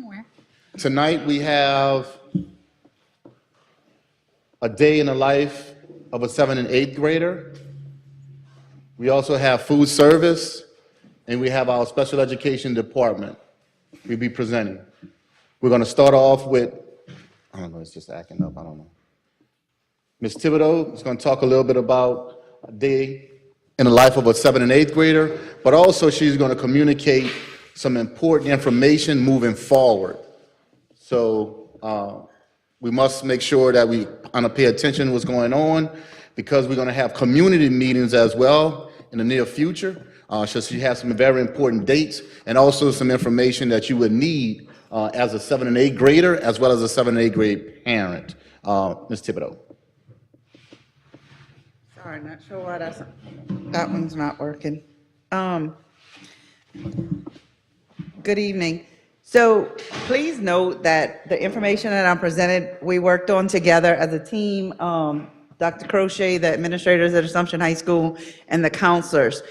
somewhere. Tonight, we have a day in the life of a 7th and 8th grader. We also have food service, and we have our special education department we'll be presenting. We're going to start off with, I don't know, it's just acting up, I don't know. Ms. Thibodeau is going to talk a little bit about a day in the life of a 7th and 8th grader, but also she's going to communicate some important information moving forward. So we must make sure that we pay attention to what's going on, because we're going to have community meetings as well in the near future. So she has some very important dates and also some information that you would need as a 7th and 8th grader, as well as a 7th and 8th grade parent. Ms. Thibodeau. Sorry, not sure why that one's not working. Good evening. So please note that the information that I'm presented, we worked on together as a team, Dr. Crochet, the administrators at Assumption High School, and the counselors.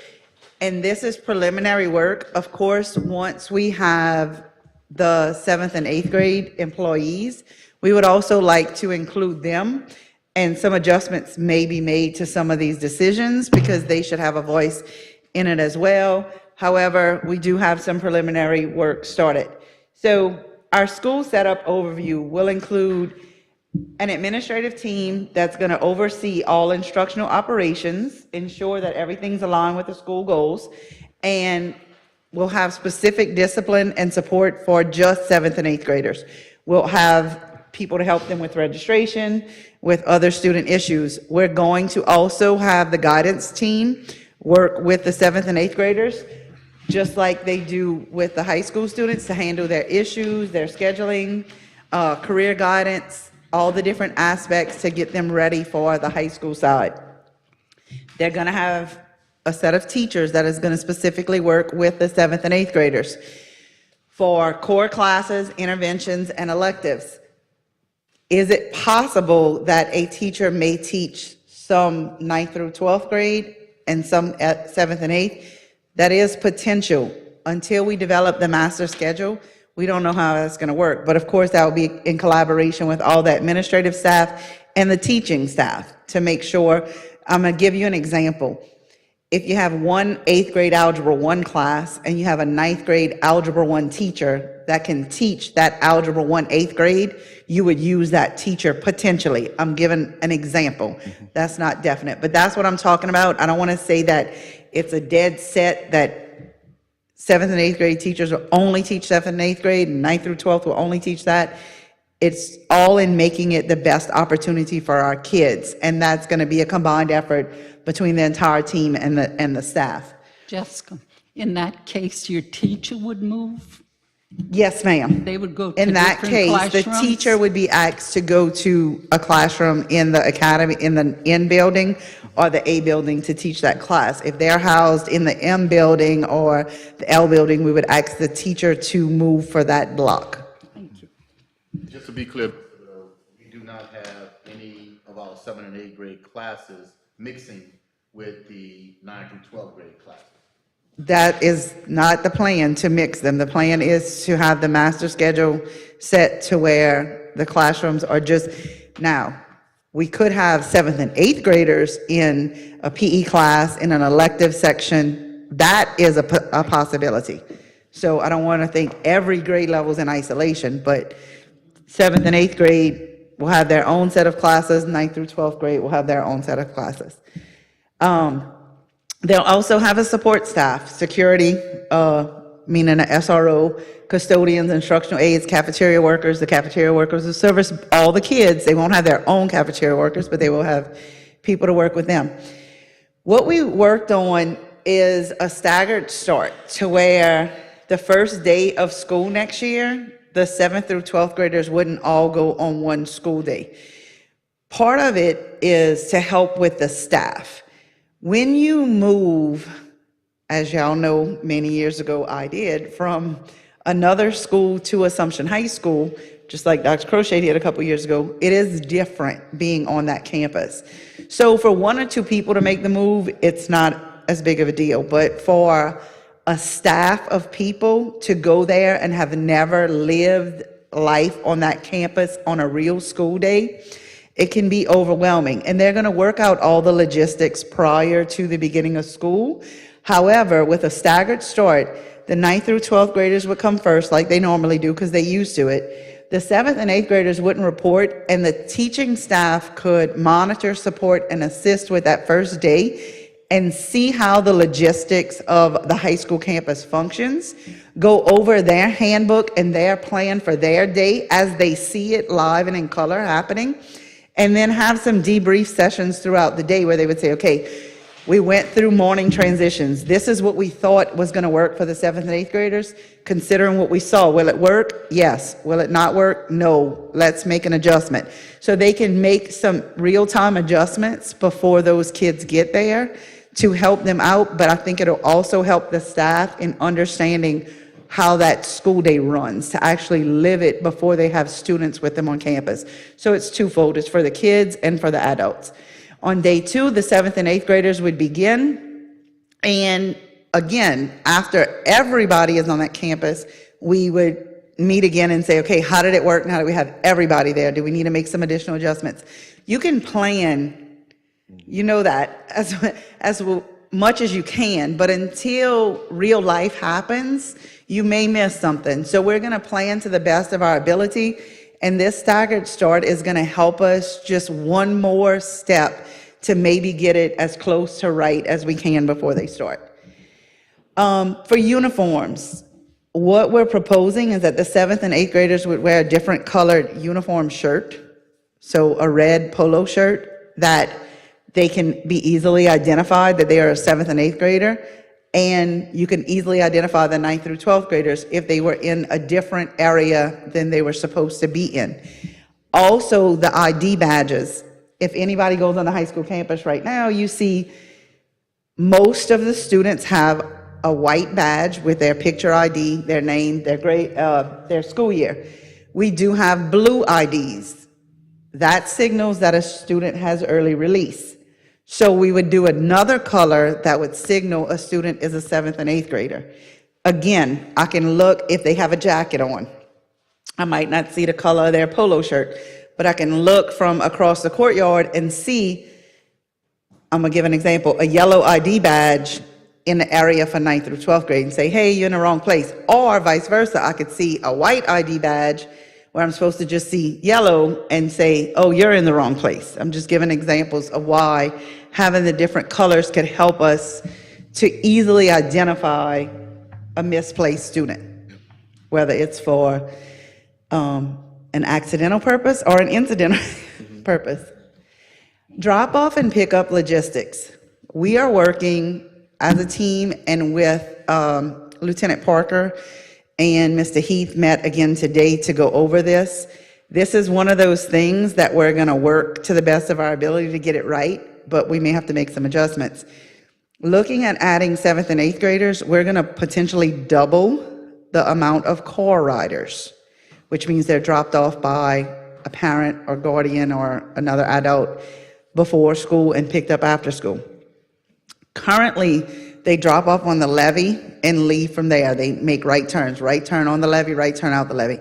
And this is preliminary work. Of course, once we have the 7th and 8th grade employees, we would also like to include them, and some adjustments may be made to some of these decisions because they should have a voice in it as well. However, we do have some preliminary work started. So our school setup overview will include an administrative team that's going to oversee all instructional operations, ensure that everything's aligned with the school goals, and we'll have specific discipline and support for just 7th and 8th graders. We'll have people to help them with registration, with other student issues. We're going to also have the guidance team work with the 7th and 8th graders, just like they do with the high school students, to handle their issues, their scheduling, career guidance, all the different aspects to get them ready for the high school side. They're going to have a set of teachers that is going to specifically work with the 7th and 8th graders for core classes, interventions, and electives. Is it possible that a teacher may teach some 9th through 12th grade and some at 7th and 8th? That is potential. Until we develop the master schedule, we don't know how that's going to work. But of course, that will be in collaboration with all the administrative staff and the teaching staff to make sure. I'm going to give you an example. If you have one 8th grade Algebra 1 class and you have a 9th grade Algebra 1 teacher that can teach that Algebra 1 8th grade, you would use that teacher potentially. I'm giving an example. That's not definite, but that's what I'm talking about. I don't want to say that it's a dead set that 7th and 8th grade teachers will only teach 7th and 8th grade, and 9th through 12th will only teach that. It's all in making it the best opportunity for our kids, and that's going to be a combined effort between the entire team and the staff. Jessica, in that case, your teacher would move? Yes, ma'am. They would go to In that different case, the classrooms? teacher would be asked to go to a classroom in the academy, in the N building or the A building to teach that class. If they're housed in the M building or the L building, we would ask the teacher to move for that block. Thank you. Just to be clear, we do not have any of our 7th and 8th grade classes mixing with the 9th through 12th grade classes. That is not the plan, to mix them. The plan is to have the master schedule set to where the classrooms are just, now, we could have 7th and 8th graders in a PE class in an elective section. That is a possibility. So I don't want to think every grade level is in isolation, but 7th and 8th grade will have their own set of classes. 9th through 12th grade will have their own set of classes. They'll also have a support staff, security, meaning an SRO, custodians, instructional aides, cafeteria workers. The cafeteria workers will service all the kids. They won't have their own cafeteria workers, but they will have people to work with them. What we worked on is a staggered start to where the first day of school next year, the 7th through 12th graders wouldn't all go on one school day. Part of it is to help with the staff. When you move, as y'all know, many years ago I did, from another school to Assumption High School, just like Dr. Crochet did a couple years ago, it is different being on that campus. So for 1 or 2 people to make the move, it's not as big of a deal. But for a staff of people to go there and have never lived life on that campus on a real school day, it can be overwhelming. And they're going to work out all the logistics prior to the beginning of school. However, with a staggered start, the 9th through 12th graders would come first, like they normally do, because they're used to it. The 7th and 8th graders wouldn't report, and the teaching staff could monitor, support, and assist with that first day and see how the logistics of the high school campus functions, go over their handbook and their plan for their day as they see it live and in color happening, and then have some debrief sessions throughout the day where they would say, okay, we went through morning transitions. This is what we thought was going to work for the 7th and 8th graders. Considering what we saw, will it work? Yes. Will it not work? No. Let's make an adjustment. So they can make some real-time adjustments before those kids get there to help them out. But I think it'll also help the staff in understanding how that school day runs, to actually live it before they have students with them on campus. So it's twofold. It's for the kids and for the adults. On day 2, the 7th and 8th graders would begin. And again, after everybody is on that campus, we would meet again and say, okay, how did it work? Now that we have everybody there, do we need to make some additional adjustments? You can plan, you know that, as much as you can, but until real life happens, you may miss something. So we're going to plan to the best of our ability. And this staggered start is going to help us just one more step to maybe get it as close to right as we can before they start. For uniforms, what we're proposing is that the 7th and 8th graders would wear a different colored uniform shirt. So a red polo shirt that they can be easily identified that they are a 7th and 8th grader. And you can easily identify the 9th through 12th graders if they were in a different area than they were supposed to be in. Also, the ID badges. If anybody goes on the high school campus right now, you see most of the students have a white badge with their picture ID, their name, their grade, their school year. We do have blue IDs. That signals that a student has early release. So we would do another color that would signal a student is a 7th and 8th grader. Again, I can look if they have a jacket on. I might not see the color of their polo shirt, but I can look from across the courtyard and see, I'm gonna give an example, a yellow ID badge in the area for 9th through 12th grade and say, hey, you're in the wrong place. Or vice versa, I could see a white ID badge where I'm supposed to just see yellow and say, oh, you're in the wrong place. I'm just giving examples of why having the different colors could help us to easily identify a misplaced student, whether it's for an accidental purpose or an incidental purpose. Drop off and pick up logistics. We are working as a team and with Lieutenant Parker and Mr. Heath met again today to go over this. This is one of those things that we're going to work to the best of our ability to get it right, but we may have to make some adjustments. Looking at adding 7th and 8th graders, we're going to potentially double the amount of car riders, which means they're dropped off by a parent or guardian or another adult before school and picked up after school. Currently, they drop off on the levee and leave from there. They make right turns, right turn on the levee, right turn out the levee.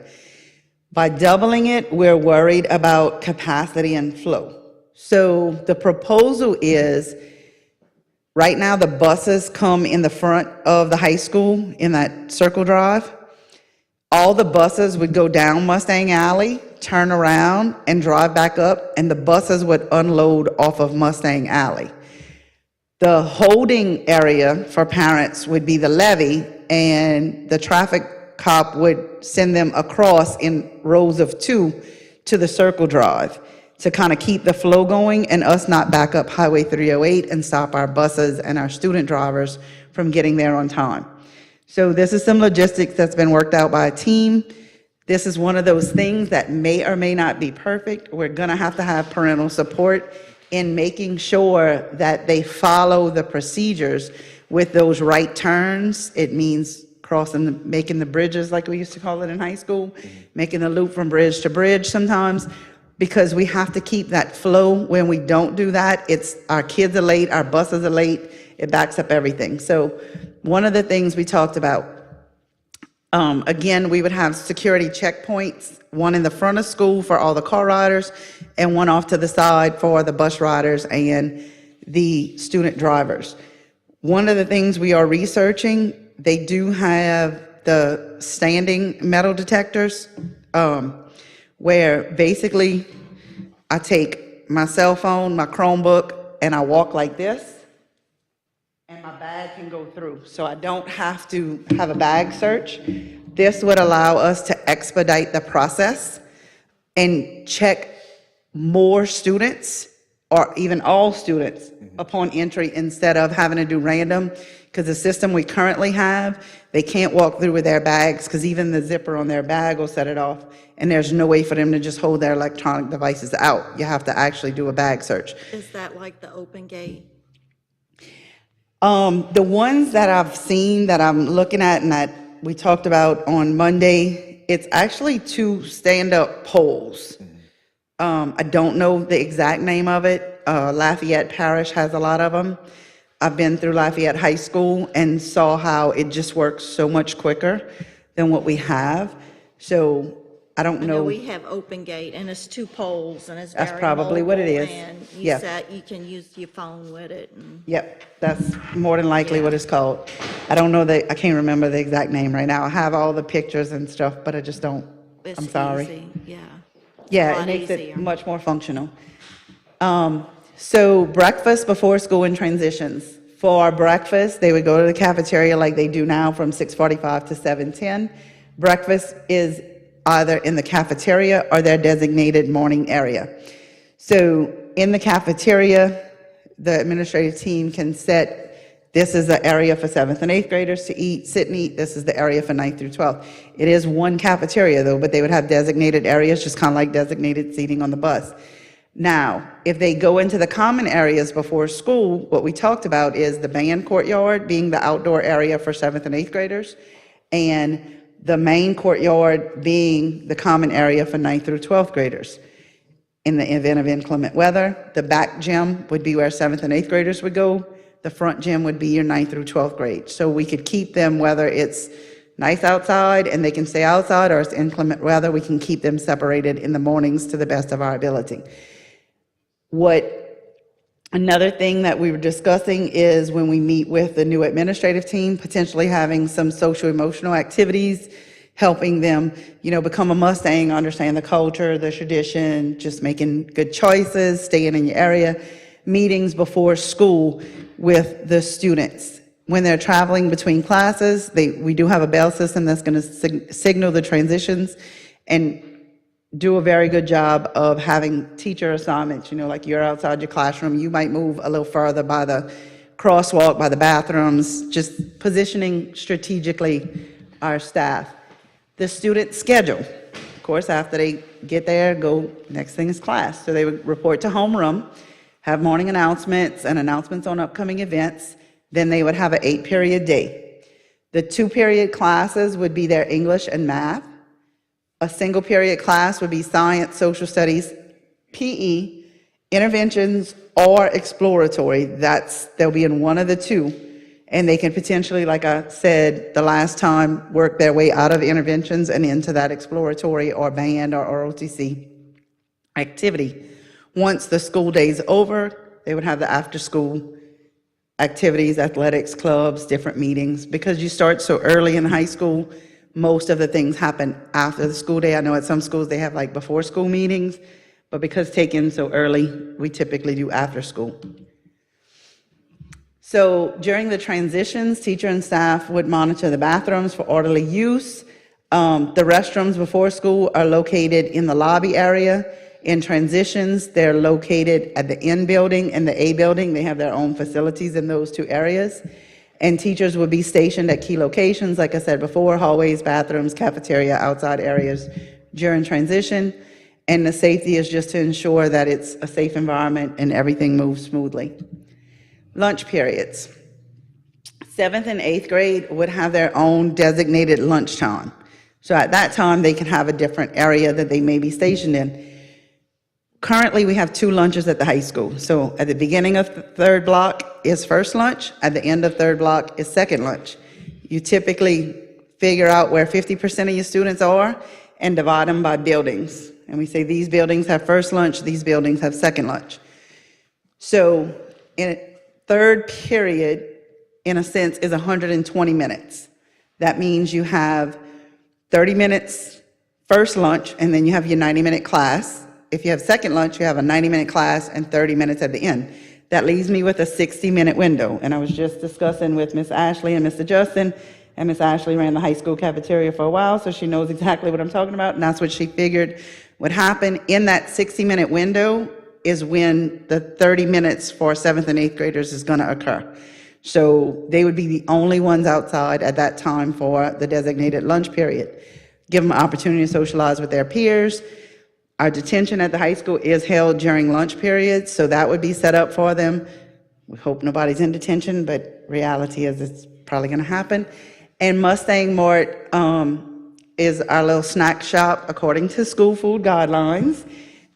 By doubling it, we're worried about capacity and flow. So the proposal is, right now the buses come in the front of the high school in that circle drive. All the buses would go down Mustang Alley, turn around and drive back up, and the buses would unload off of Mustang Alley. The holding area for parents would be the levee, and the traffic cop would send them across in rows of 2 to the circle drive to kind of keep the flow going and us not back up Highway 308 and stop our buses and our student drivers from getting there on time. So this is some logistics that's been worked out by a team. This is one of those things that may or may not be perfect. We're gonna have to have parental support in making sure that they follow the procedures with those right turns. It means making the bridges like we used to call it in high school, making the loop from bridge to bridge sometimes, because we have to keep that flow. When we don't do that, it's our kids are late, our buses are late, it backs up everything. So one of the things we talked about, again, we would have security checkpoints, one in the front of school for all the car riders and one off to the side for the bus riders and the student drivers. One of the things we are researching, they do have the standing metal detectors, where basically I take my cell phone, my Chromebook, and I walk like this, and my bag can go through. So I don't have to have a bag search. This would allow us to expedite the process and check more students, or even all students, upon entry instead of having to do random. Because the system we currently have, they can't walk through with their bags because even the zipper on their bag will set it off. And there's no way for them to just hold their electronic devices out. You have to actually do a bag search. Is that like the open gate? The ones that I've seen that I'm looking at and that we talked about on Monday, it's actually 2 stand-up poles. I don't know the exact name of it. Lafayette Parish has a lot of them. I've been through Lafayette High School and saw how it just works so much quicker than what we have. So I don't I know know. we have open gate, and it's 2 poles, and it's That's very probably what it mobile, is. and Yeah. you can use your phone with it, and Yep, that's more than likely what it's called. I don't know I can't remember the exact name right now. I have all the pictures and stuff, but I just don't. it's I'm sorry. easy, yeah. Yeah, lot it makes easier. it much more functional. So breakfast before school and transitions. For breakfast, they would go to the cafeteria like they do now from 6:45 to 7:10. Breakfast is either in the cafeteria or their designated morning area. So in the cafeteria, the administrative team can set, this is the area for 7th and 8th graders to eat, sit and eat. This is the area for 9th through 12th. It is one cafeteria though, but they would have designated areas, just kind of like designated seating on the bus. Now, if they go into the common areas before school, what we talked about is the band courtyard being the outdoor area for 7th and 8th graders, and the main courtyard being the common area for 9th through 12th graders. In the event of inclement weather, the back gym would be where 7th and 8th graders would go. The front gym would be your 9th through 12th grade. So we could keep them, whether it's nice outside and they can stay outside or it's inclement weather, we can keep them separated in the mornings to the best of our ability. Another thing that we were discussing is when we meet with the new administrative team, potentially having some social emotional activities, helping them, become a Mustang, understand the culture, the tradition, just making good choices, staying in your area, meetings before school with the students. When they're traveling between classes, we do have a bell system that's going to signal the transitions and do a very good job of having teacher assignments. Like you're outside your classroom, you might move a little further by the crosswalk, by the bathrooms, just positioning strategically our staff. The student schedule, of course, after they get there, next thing is class. So they would report to homeroom, have morning announcements and announcements on upcoming events. Then they would have an 8-period day. The 2-period classes would be their English and math. A single-period class would be science, social studies, PE, interventions, or exploratory. They'll be in one of the 2. And they can potentially, like I said the last time, work their way out of interventions and into that exploratory or band or ROTC activity. Once the school day's over, they would have the after-school activities, athletics, clubs, different meetings. Because you start so early in high school, most of the things happen after the school day. I know at some schools they have like before school meetings, but because taken so early, we typically do after school. So during the transitions, teacher and staff would monitor the bathrooms for orderly use. The restrooms before school are located in the lobby area. In transitions, they're located at the N building and the A building. They have their own facilities in those 2 areas. And teachers would be stationed at key locations, like I said before, hallways, bathrooms, cafeteria, outside areas during transition. And the safety is just to ensure that it's a safe environment and everything moves smoothly. Lunch periods. 7th and 8th grade would have their own designated lunchtime. So at that time, they can have a different area that they may be stationed in. Currently, we have 2 lunches at the high school. So at the beginning of the 3rd block is first lunch, at the end of third block is second lunch. You typically figure out where 50% of your students are and divide them by buildings. And we say these buildings have first lunch, these buildings have second lunch. So in third period, in a sense, is 120 minutes. That means you have 30 minutes first lunch, and then you have your 90-minute class. If you have second lunch, you have a 90-minute class and 30 minutes at the end. That leaves me with a 60-minute window. And I was just discussing with Miss Ashley and Mr. Justin, and Miss Ashley ran the high school cafeteria for a while, so she knows exactly what I'm talking about, and that's what she figured would happen. In that 60-minute window is when the 30 minutes for 7th and 8th graders is going to occur. So they would be the only ones outside at that time for the designated lunch period. Give them an opportunity to socialize with their peers. Our detention at the high school is held during lunch periods, so that would be set up for them. We hope nobody's in detention, but reality is it's probably going to happen. And Mustang Mart is our little snack shop according to school food guidelines.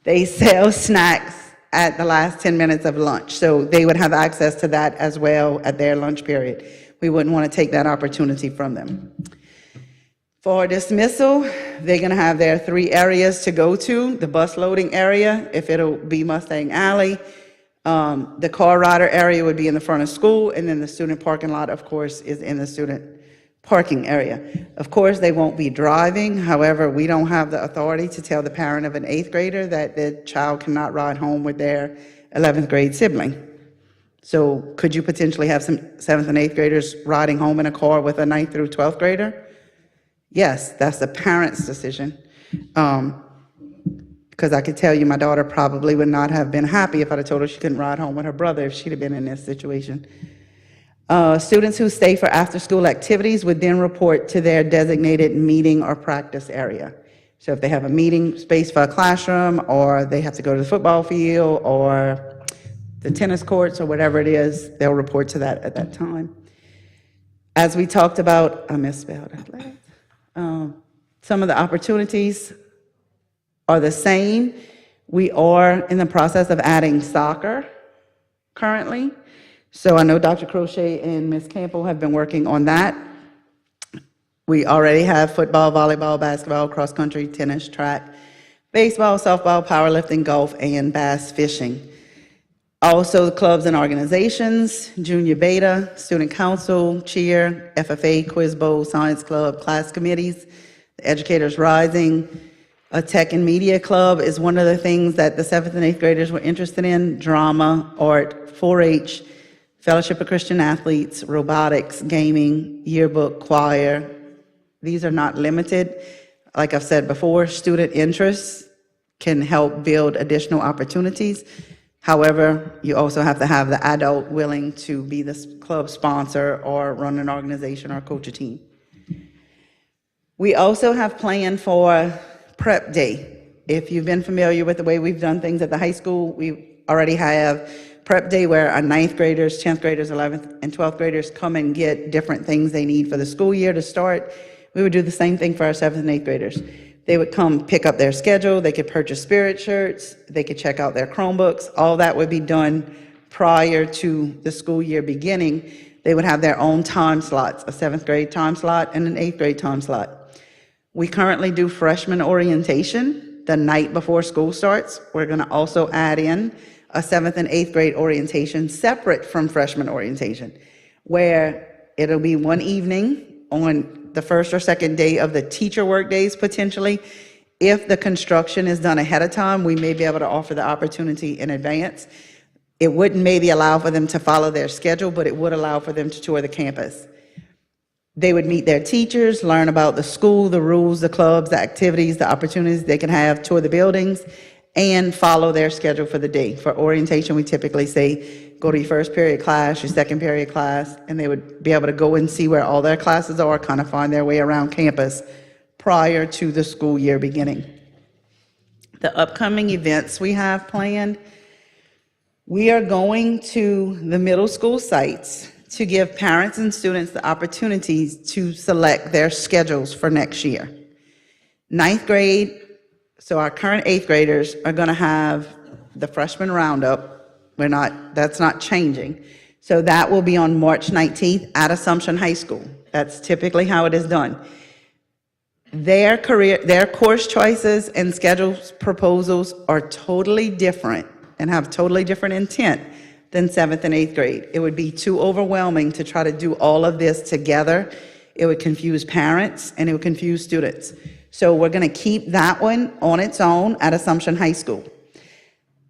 They sell snacks at the last 10 minutes of lunch, so they would have access to that as well at their lunch period. We wouldn't want to take that opportunity from them. For dismissal, they're going to have their 3 areas to go to: the bus loading area, if it'll be Mustang Alley, the car rider area would be in the front of school, and then the student parking lot, of course, is in the student parking area. Of course, they won't be driving. However, we don't have the authority to tell the parent of an 8th grader that the child cannot ride home with their 11th grade sibling. So could you potentially have some 7th and 8th graders riding home in a car with a 9th through 12th grader? Yes, that's the parent's decision. Because I could tell you my daughter probably would not have been happy if I'd have told her she couldn't ride home with her brother if she'd have been in this situation. Students who stay for after-school activities would then report to their designated meeting or practice area. So if they have a meeting space for a classroom, or they have to go to the football field or the tennis courts or whatever it is, they'll report to that at that time. As we talked about, I misspelled athletics. Some of the opportunities are the same. We are in the process of adding soccer currently. So I know Dr. Crochet and Ms. Campbell have been working on that. We already have football, volleyball, basketball, cross country, tennis, track, baseball, softball, powerlifting, golf, and bass fishing. Also, the clubs and organizations: Junior Beta, Student Council, Cheer, FFA, Quiz Bowl, Science Club, class committees, the Educators Rising. A Tech and Media Club is one of the things that the 7th and 8th graders were interested in: drama, art, 4-H, Fellowship of Christian Athletes, robotics, gaming, yearbook, choir. These are not limited. Like I've said before, student interests can help build additional opportunities. However, you also have to have the adult willing to be the club sponsor or run an organization or coach a team. We also have planned for Prep Day. If you've been familiar with the way we've done things at the high school, we already have Prep Day where our 9th graders, 10th graders, 11th and 12th graders come and get different things they need for the school year to start. We would do the same thing for our 7th and 8th graders. They would come pick up their schedule, they could purchase spirit shirts, they could check out their Chromebooks. All that would be done prior to the school year beginning. They would have their own time slots, a 7th grade time slot and an 8th grade time slot. We currently do freshman orientation the night before school starts. We're going to also add in a 7th and 8th grade orientation separate from freshman orientation, where it'll be one evening on the first or second day of the teacher work days, potentially. If the construction is done ahead of time, we may be able to offer the opportunity in advance. It wouldn't maybe allow for them to follow their schedule, but it would allow for them to tour the campus. They would meet their teachers, learn about the school, the rules, the clubs, the activities, the opportunities they can have, tour the buildings, and follow their schedule for the day. For orientation, we typically say, go to your first period class, your second period class, and they would be able to go and see where all their classes are, kind of find their way around campus prior to the school year beginning. The upcoming events we have planned: we are going to the middle school sites to give parents and students the opportunities to select their schedules for next year. 9th grade, so our current 8th graders are going to have the freshman roundup. That's not changing. So that will be on March 19th at Assumption High School. That's typically how it is done. Their course choices and schedule proposals are totally different and have totally different intent than 7th and 8th grade. It would be too overwhelming to try to do all of this together. It would confuse parents and it would confuse students. So we're going to keep that one on its own at Assumption High School.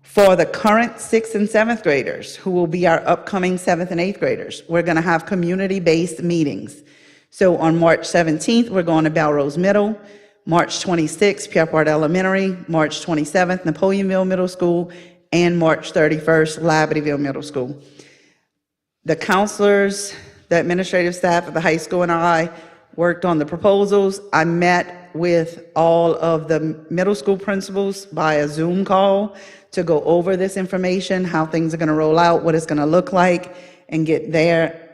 For the current 6th and 7th graders, who will be our upcoming 7th and 8th graders, we're going to have community-based meetings. So on March 17th, we're going to Belrose Middle, March 26th, Pierpont Elementary, March 27th, Napoleonville Middle School, and March 31st, Labadie Middle School. The counselors, the administrative staff at the high school and I worked on the proposals. I met with all of the middle school principals via Zoom call to go over this information, how things are going to roll out, what it's going to look like, and get their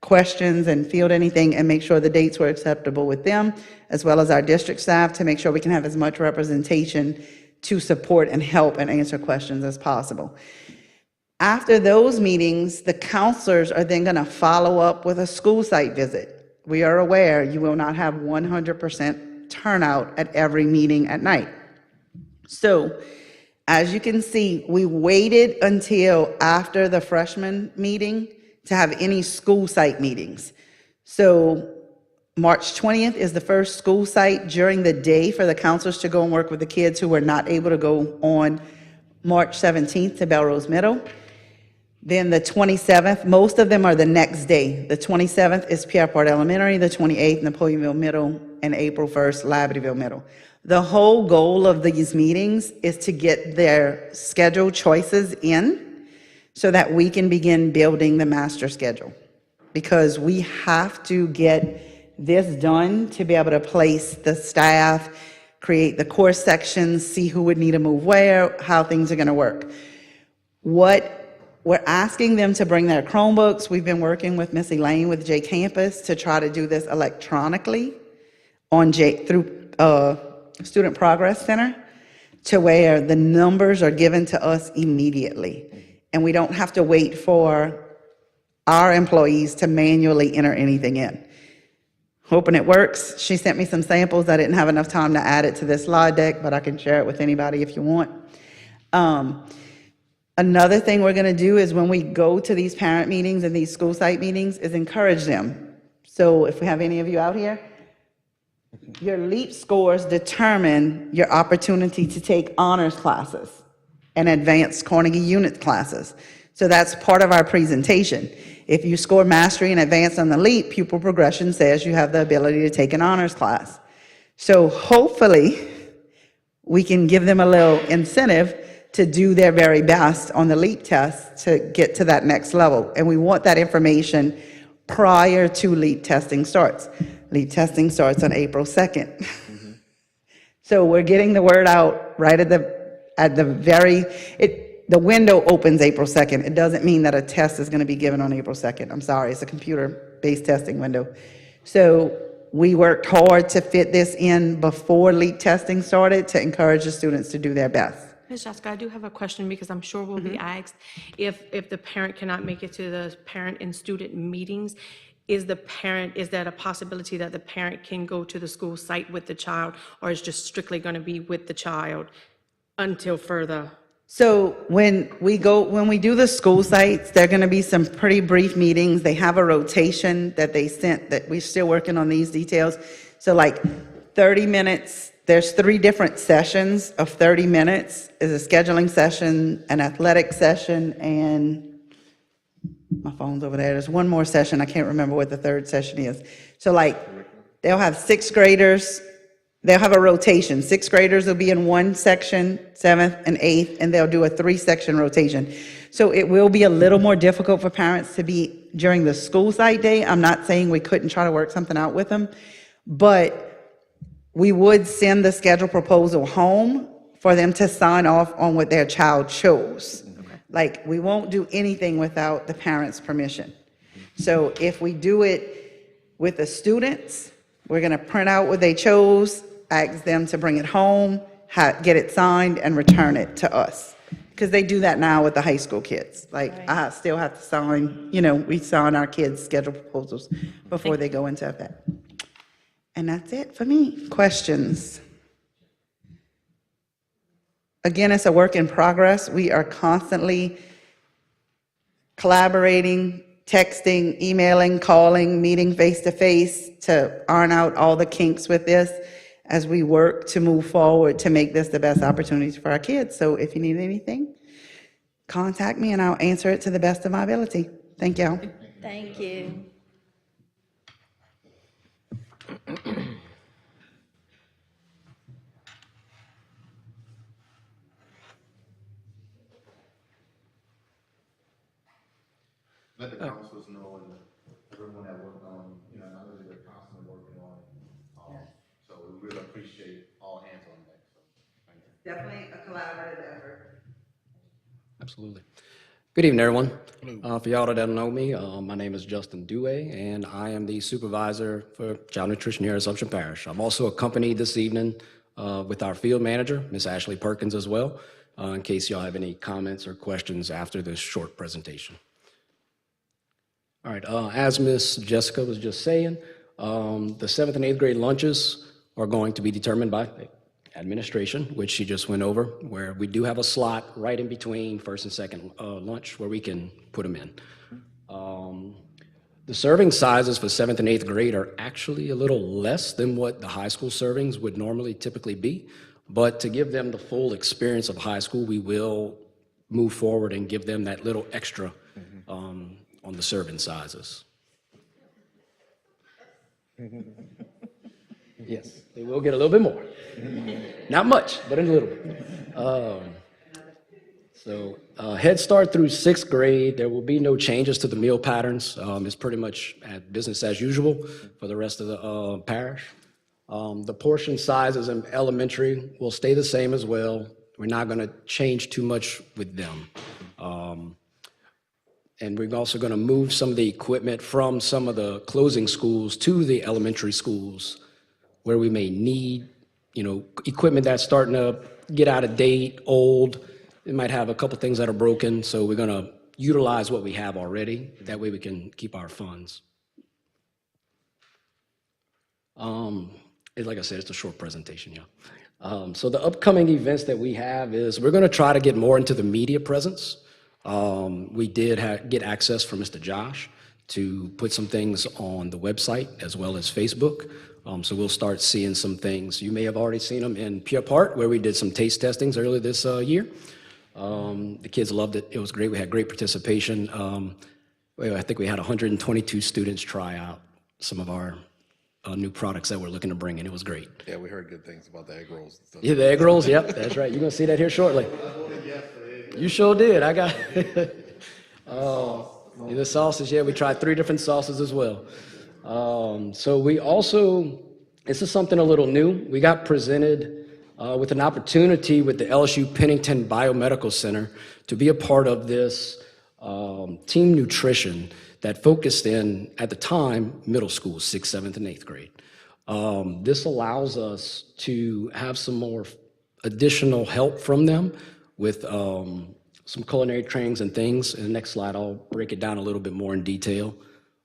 questions and field anything and make sure the dates were acceptable with them, as well as our district staff, to make sure we can have as much representation to support and help and answer questions as possible. After those meetings, the counselors are then going to follow up with a school site visit. We are aware you will not have 100% turnout at every meeting at night. So, as you can see, we waited until after the freshman meeting to have any school site meetings. So March 20th is the first school site during the day for the counselors to go and work with the kids who were not able to go on March 17th to Belrose Middle. Then the 27th, most of them are the next day. The 27th is Pierpont Elementary, the 28th, Napoleonville Middle, and April 1st, Labadieville Middle. The whole goal of these meetings is to get their schedule choices in so that we can begin building the master schedule. Because we have to get this done to be able to place the staff, create the course sections, see who would need to move where, how things are going to work. What we're asking them to bring their Chromebooks. We've been working with Miss Elaine with J Campus to try to do this electronically on through Student Progress Center, to where the numbers are given to us immediately. And we don't have to wait for our employees to manually enter anything in. Hoping it works. She sent me some samples. I didn't have enough time to add it to this slide deck, but I can share it with anybody if you want. Another thing we're going to do is when we go to these parent meetings and these school site meetings is encourage them. So if we have any of you out here, your LEAP scores determine your opportunity to take honors classes and advanced Carnegie unit classes. So that's part of our presentation. If you score mastery and advanced on the LEAP, pupil progression says you have the ability to take an honors class. So hopefully we can give them a little incentive to do their very best on the LEAP test to get to that next level. And we want that information prior to LEAP testing starts. LEAP testing starts on April 2nd. Mm-hmm. So we're getting the word out right at the the window opens April 2nd. It doesn't mean that a test is going to be given on April 2nd. I'm sorry, it's a computer-based testing window. So we worked hard to fit this in before LEAP testing started to encourage the students to do their best. Ms. Jessica, I do have a question because I'm sure we'll be asked if the parent cannot make it to the parent and student meetings, is that a possibility that the parent can go to the school site with the child, or is just strictly going to be with the child until further? So when we do the school sites, there are going to be some pretty brief meetings. They have a rotation that they sent that we're still working on these details. So like 30 minutes. There's 3 different sessions of 30 minutes. Is a scheduling session, an athletic session, and my phone's over there. There's one more session. I can't remember what the 3rd session is. So like they'll have 6th graders. They'll have a rotation. 6th graders will be in one section, 7th and 8th, and they'll do a 3-section rotation. So it will be a little more difficult for parents to be during the school site day. I'm not saying we couldn't try to work something out with them, but we would send the schedule proposal home for them to sign off on what their child chose. Okay. Like, we won't do anything without the parents' permission. So if we do it with the students, we're going to print out what they chose, ask them to bring it home, get it signed, and return it to us. Because they do that now with the high school kids. Like, I still have to sign, we sign our kids' schedule proposals before they go into effect. And that's it for me. Questions? Again, it's a work in progress. We are constantly collaborating, texting, emailing, calling, meeting face-to-face to iron out all the kinks with this as we work to move forward to make this the best opportunity for our kids. So if you need anything, contact me and I'll answer it to the best of my ability. Thank y'all. Thank you. Let the councilors know and everyone that worked on, I know that they're constantly working on it. So we really appreciate all hands on deck. So thank you. Definitely a collaborative effort. Absolutely. Good evening, everyone. For y'all that don't know me, my name is Justin Dewey, and I am the supervisor for child nutrition here at Assumption Parish. I'm also accompanied this evening with our field manager, Ms. Ashley Perkins, as well, in case y'all have any comments or questions after this short presentation. All right, as Ms. Jessica was just saying, the 7th and 8th grade lunches are going to be determined by administration, which she just went over, where we do have a slot right in between first and second lunch where we can put them in. The serving sizes for 7th and 8th grade are actually a little less than what the high school servings would normally typically be, but to give them the full experience of high school, we will move forward and give them that little extra on the serving sizes. Yes, they will get a little bit more. Not much, but a little bit. So Head Start through 6th grade, there will be no changes to the meal patterns. It's pretty much at business as usual for the rest of the parish. The portion sizes in elementary will stay the same as well. We're not going to change too much with them. And we're also going to move some of the equipment from some of the closing schools to the elementary schools where we may need, equipment that's starting to get out of date, old. It might have a couple things that are broken, so we're going to utilize what we have already. That way we can keep our funds. Like I said, it's a short presentation, yeah. So the upcoming events that we have is we're going to try to get more into the media presence. We did get access from Mr. Josh to put some things on the website as well as Facebook. So we'll start seeing some things. You may have already seen them in Pierre Part, where we did some taste testings earlier this year. The kids loved it. It was great. We had great participation. I think we had 122 students try out some of our new products that we're looking to bring in. It was great. Yeah, we heard good things about the egg rolls and stuff. Yeah, the egg rolls, yep, that's right. You're going to see that here shortly. You sure did. I got the sauces, yeah, we tried 3 different sauces as well. So we also, this is something a little new. We got presented with an opportunity with the LSU Pennington Biomedical Center to be a part of this team nutrition that focused in, at the time, middle school, 6th, 7th, and 8th grade. This allows us to have some more additional help from them with some culinary trainings and things. In the next slide, I'll break it down a little bit more in detail.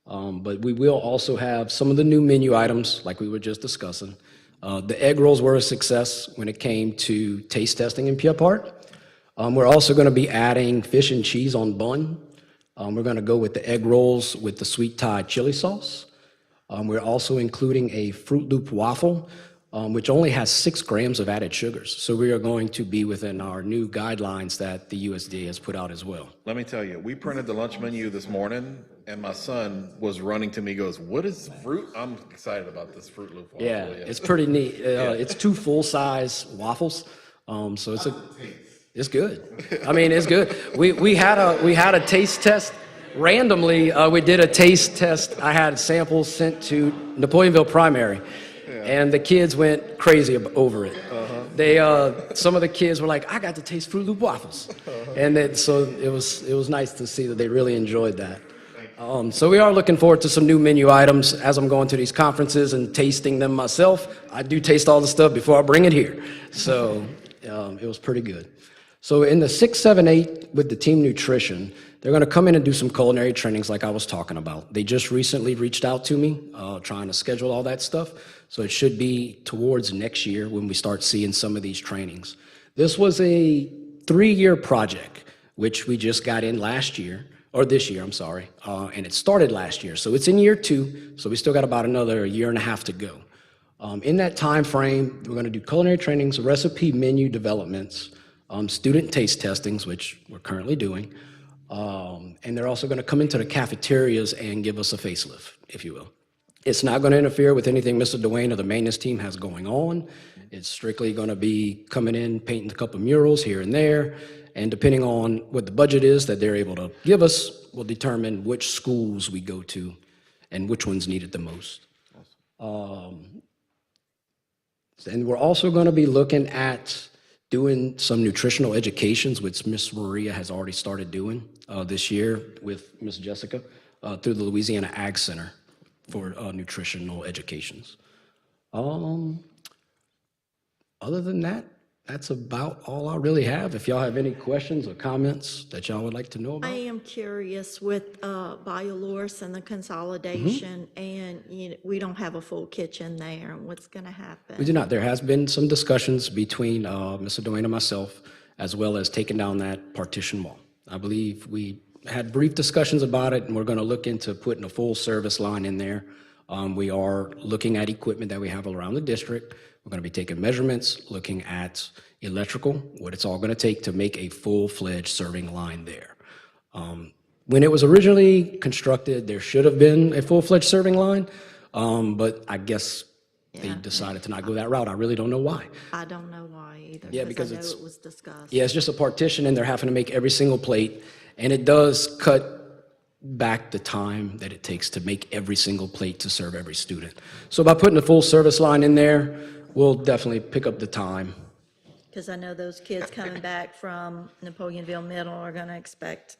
But we will also have some of the new menu items like we were just discussing. The egg rolls were a success when it came to taste testing in Pierre Part. We're also going to be adding fish and cheese on bun. We're going to go with the egg rolls with the sweet Thai chili sauce. We're also including a Fruit Loop waffle, which only has 6 grams of added sugars. So we are going to be within our new guidelines that the USDA has put out as well. Let me tell you, we printed the lunch menu this morning, and my son was running to me, goes, "What is fruit?" I'm excited about this Fruit Loop waffle. Yeah, it's pretty neat. It's 2 full-size waffles, so it's good. I mean, it's good. We had a taste test. Randomly, we did a taste test. I had samples sent to Napoleonville Primary, and the kids went crazy over it. They some of the kids were like, "I got to taste Fruit Loop waffles," and so it was nice to see that they really enjoyed that. So we are looking forward to some new menu items as I'm going to these conferences and tasting them myself. I do taste all the stuff before I bring it here, so it was pretty good. So in the 6, 7, 8 with the team nutrition, they're going to come in and do some culinary trainings like I was talking about. They just recently reached out to me, trying to schedule all that stuff. So it should be towards next year when we start seeing some of these trainings. This was a 3-year project, which we just got in last year, or this year, I'm sorry, and it started last year. So it's in year 2, so we still got about another year and a half to go. In that time frame, we're going to do culinary trainings, recipe menu developments, student taste testings, which we're currently doing, and they're also going to come into the cafeterias and give us a facelift, if you will. It's not going to interfere with anything Mr. Dwayne or the maintenance team has going on. It's strictly going to be coming in, painting a couple murals here and there, and depending on what the budget is that they're able to give us, will determine which schools we go to and which ones need it the most. And we're also going to be looking at doing some nutritional educations, which Miss Maria has already started doing this year with Miss Jessica through the Louisiana Ag Center for nutritional educations. Other than that, that's about all I really have. If y'all have any questions or comments that y'all would like to know I about. am curious with BioLoris and the consolidation, and we don't have a full kitchen there, and what's going to happen? We do not. There has been some discussions between Mr. Dwayne and myself, as well as taking down that partition wall. I believe we had brief discussions about it, and we're going to look into putting a full service line in there. We are looking at equipment that we have around the district. We're going to be taking measurements, looking at electrical, what it's all going to take to make a full-fledged serving line there. When it was originally constructed, there should have been a full-fledged serving line, but I guess they decided to not go that route. I really don't know why. I don't know why either. Yeah, because I know it's- it was discussed. Yeah, it's just a partition, and they're having to make every single plate, and it does cut back the time that it takes to make every single plate to serve every student. So by putting a full service line in there, we'll definitely pick up the time. Because I know those kids coming back from Napoleonville Middle are going to expect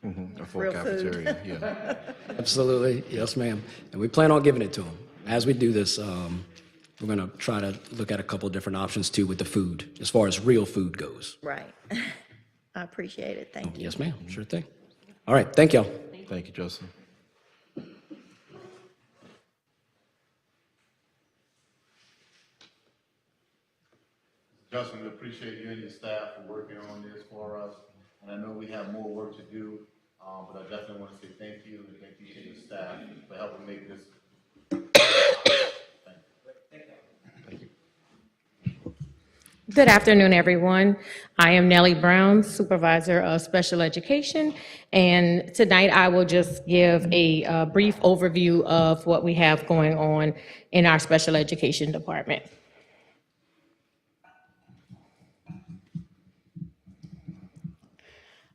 A full Real food. cafeteria, yeah. Absolutely, yes, ma'am. And we plan on giving it to them. As we do this, we're going to try to look at a couple different options too with the food, as far as real food goes. right. I appreciate it. Thank you. Yes, ma'am, sure thing. All right, thank y'all. Thank you, Justin. Justin, we appreciate you and your staff for working on this for us. And I know we have more work to do, but I definitely want to say thank you and thank you to your staff for helping make this. Good afternoon, everyone. I am Nellie Brown, Supervisor of Special Education, and tonight I will just give a brief overview of what we have going on in our Special Education Department.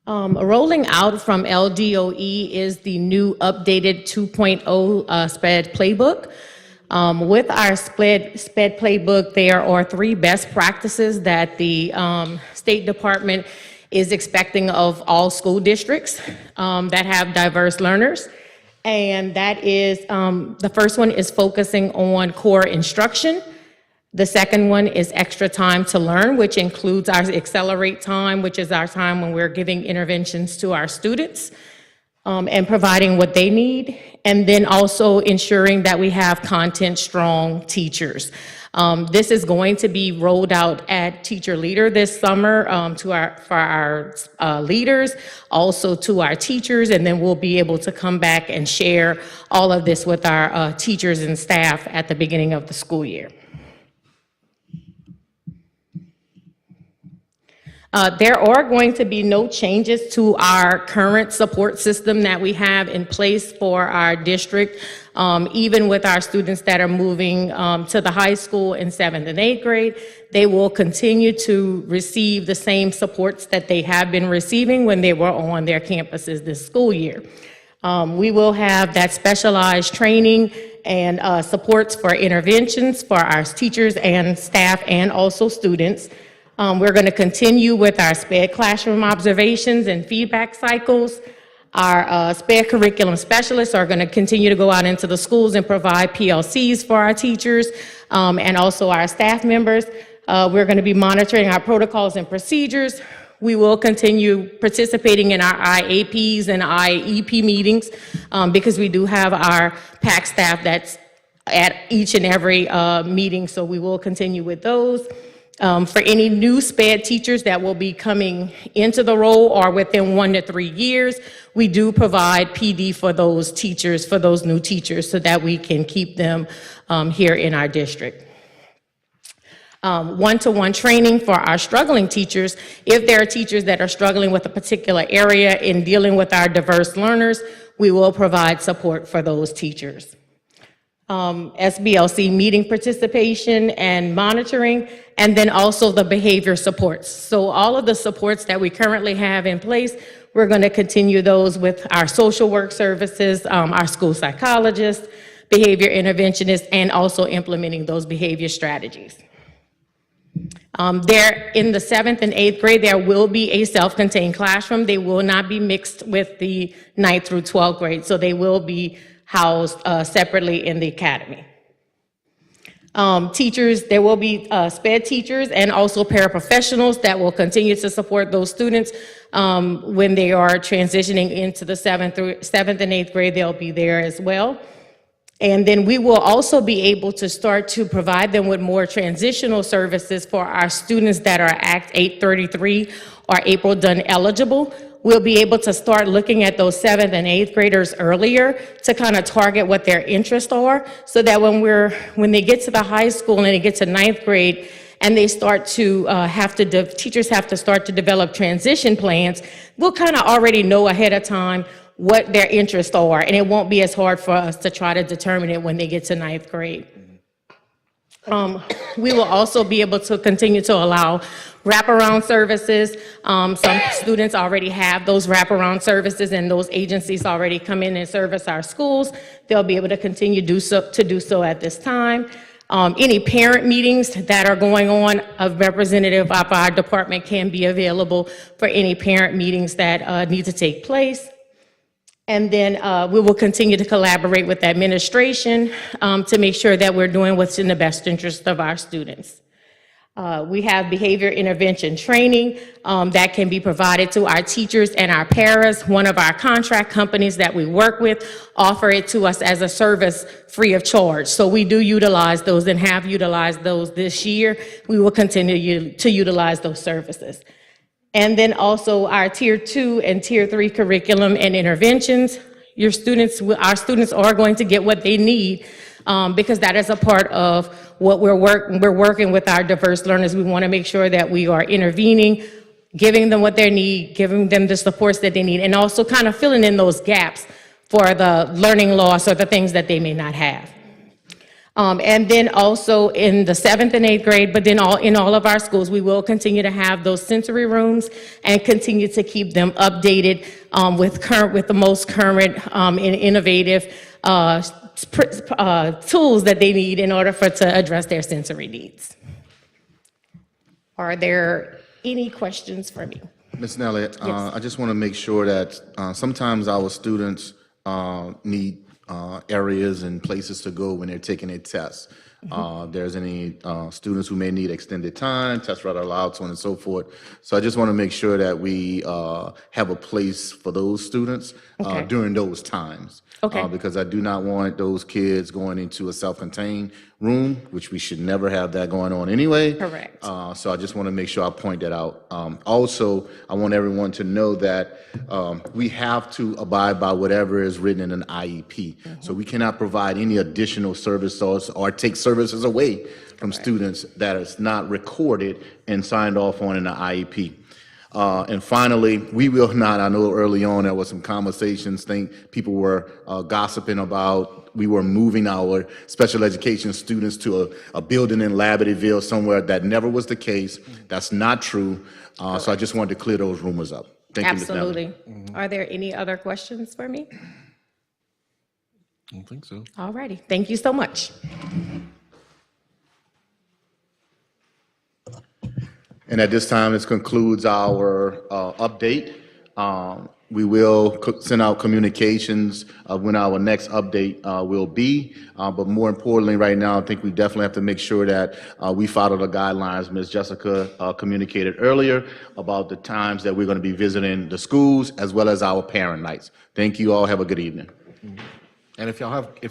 Rolling out from LDOE is the new updated 2.0 SPED playbook. With our SPED playbook, there are 3 best practices that the State Department is expecting of all school districts that have diverse learners. And that is, the first one is focusing on core instruction. The second one is extra time to learn, which includes our accelerate time, which is our time when we're giving interventions to our students and providing what they need. And then also ensuring that we have content-strong teachers. This is going to be rolled out at Teacher Leader this summer for our leaders, also to our teachers, and then we'll be able to come back and share all of this with our teachers and staff at the beginning of the school year. There are going to be no changes to our current support system that we have in place for our district, even with our students that are moving to the high school in 7th and 8th grade. They will continue to receive the same supports that they have been receiving when they were on their campuses this school year. We will have that specialized training and supports for interventions for our teachers and staff and also students. We're going to continue with our SPED classroom observations and feedback cycles. Our SPED curriculum specialists are going to continue to go out into the schools and provide PLCs for our teachers and also our staff members. We're going to be monitoring our protocols and procedures. We will continue participating in our IAPs and IEP meetings because we do have our PAC staff that's at each and every meeting, so we will continue with those. For any new SPED teachers that will be coming into the role or within 1 to 3 years, we do provide PD for those teachers, for those new teachers, so that we can keep them here in our district. One-to-one training for our struggling teachers. If there are teachers that are struggling with a particular area in dealing with our diverse learners, we will provide support for those teachers. SBLC meeting participation and monitoring, and then also the behavior supports. So all of the supports that we currently have in place, we're going to continue those with our social work services, our school psychologists, behavior interventionists, and also implementing those behavior strategies. There, in the 7th and 8th grade, there will be a self-contained classroom. They will not be mixed with the 9th through 12th grade, so they will be housed separately in the academy. Teachers, there will be SPED teachers and also paraprofessionals that will continue to support those students when they are transitioning into the 7th and 8th grade. They'll be there as well. And then we will also be able to start to provide them with more transitional services for our students that are Act 833 or April Dunn eligible. We'll be able to start looking at those 7th and 8th graders earlier to kind of target what their interests are, so that when they get to the high school and they get to 9th grade and they start to teachers have to start to develop transition plans, we'll kind of already know ahead of time what their interests are, and it won't be as hard for us to try to determine it when they get to 9th grade. We will also be able to continue to allow wraparound services. Some students already have those wraparound services, and those agencies already come in and service our schools. They'll be able to continue to do so at this time. Any parent meetings that are going on, a representative of our department can be available for any parent meetings that need to take place. And then we will continue to collaborate with administration to make sure that we're doing what's in the best interest of our students. We have behavior intervention training that can be provided to our teachers and our paras. One of our contract companies that we work with offer it to us as a service free of charge. So we do utilize those and have utilized those this year. We will continue to utilize those services. And then also our Tier 2 and Tier 3 curriculum and interventions. Our students are going to get what they need because that is a part of what we're working with our diverse learners. We want to make sure that we are intervening, giving them what they need, giving them the supports that they need, and also kind of filling in those gaps for the learning loss or the things that they may not have. And then also in the 7th and 8th grade, but then in all of our schools, we will continue to have those sensory rooms and continue to keep them updated with the most current and innovative tools that they need in order to address their sensory needs. Are there any questions for me? Ms. Nelly, I just want to make sure that sometimes our students need areas and places to go when they're taking their tests. There's any students who may need extended time, test rather allowed, so on and so forth. So I just want to make sure that we have a place for those students during those times. Because I do not want those kids going into a self-contained room, which we should never have that going on anyway. Correct. So I just want to make sure I point that out. Also, I want everyone to know that we have to abide by whatever is written in an IEP. So we cannot provide any additional services or take services away from students that is not recorded and signed off on in the IEP. And finally, we will not, I know early on there was some conversations, people were gossiping about, we were moving our special education students to a building in Labadeville somewhere. That never was the case. That's not true. So I just wanted to clear those rumors up. Thank you, Ms. Nelly. Absolutely. Are there any other questions for me? I don't think so. All righty. Thank you so much. And at this time, this concludes our update. We will send out communications of when our next update will be. But more importantly, right now, I think we definitely have to make sure that we follow the guidelines Ms. Jessica communicated earlier about the times that we're going to be visiting the schools as well as our parent nights. Thank you all. Have a good evening. And if y'all have,